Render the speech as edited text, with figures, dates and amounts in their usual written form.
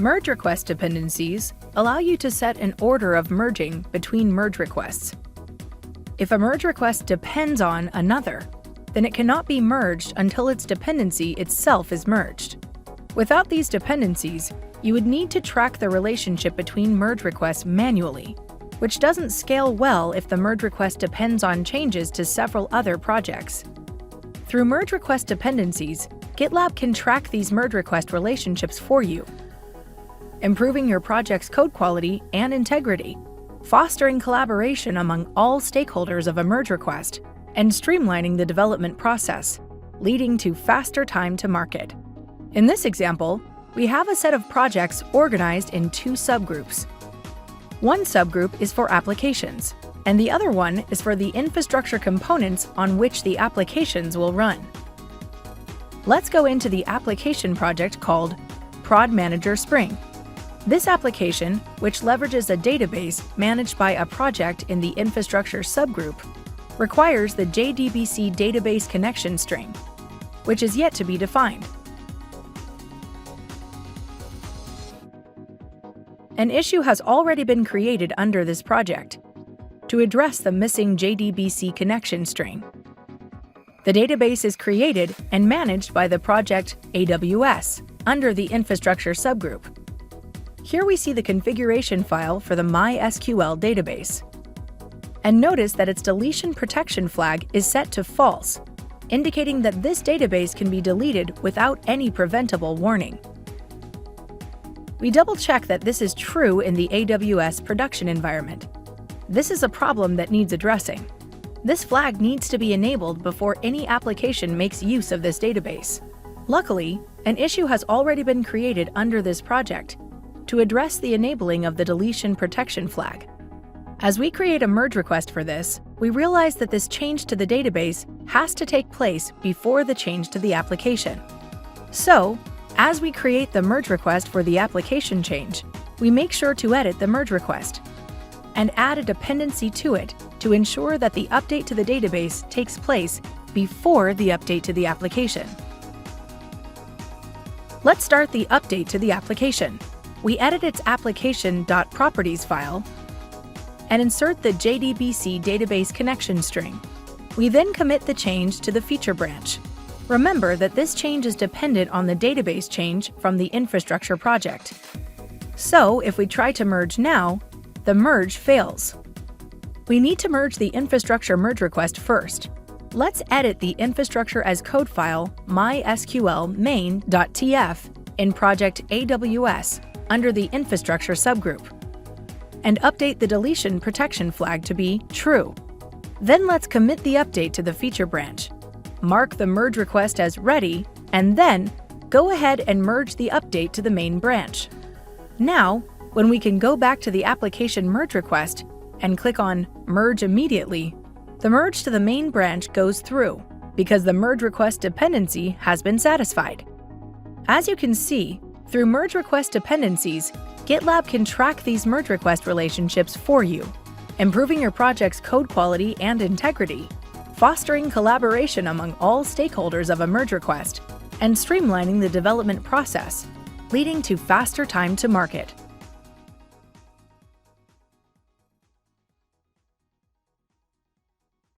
Merge request dependencies allow you to set an order of merging between merge requests. If a merge request depends on another, then it cannot be merged until its dependency itself is merged. Without these dependencies, you would need to track the relationship between merge requests manually, which doesn't scale well if the merge request depends on changes to several other projects. Through merge request dependencies, GitLab can track these merge request relationships for you, improving your project's code quality and integrity, fostering collaboration among all stakeholders of a merge request, and streamlining the development process, leading to faster time to market. In this example, we have a set of projects organized in two subgroups. One subgroup is for applications, and the other one is for the infrastructure components on which the applications will run. Let's go into the application project called Prod Manager Spring. This application, which leverages a database managed by a project in the infrastructure subgroup, requires the JDBC database connection string, which is yet to be defined. An issue has already been created under this project to address the missing JDBC connection string. The database is created and managed by the project AWS under the infrastructure subgroup. Here we see the configuration file for the MySQL database. And notice that its deletion protection flag is set to false, indicating that this database can be deleted without any preventable warning. We double-check that this is true in the AWS production environment. This is a problem that needs addressing. This flag needs to be enabled before any application makes use of this database. Luckily, an issue has already been created under this project to address the enabling of the deletion protection flag. As we create a merge request for this, we realize that this change to the database has to take place before the change to the application. So, as we create the merge request for the application change, we make sure to edit the merge request and add a dependency to it to ensure that the update to the database takes place before the update to the application. Let's start the update to the application. We edit its application.properties file and insert the JDBC database connection string. We then commit the change to the feature branch. Remember that this change is dependent on the database change from the infrastructure project. So if we try to merge now, the merge fails. We need to merge the infrastructure merge request first. Let's edit the infrastructure as code file mysql main.tf in project AWS under the infrastructure subgroup, and update the deletion protection flag to be true. Then let's commit the update to the feature branch, mark the merge request as ready, and then go ahead and merge the update to the main branch. Now, when we can go back to the application merge request and click on Merge Immediately, the merge to the main branch goes through because the merge request dependency has been satisfied. As you can see, through merge request dependencies, GitLab can track these merge request relationships for you, improving your project's code quality and integrity, fostering collaboration among all stakeholders of a merge request, and streamlining the development process, leading to faster time to market.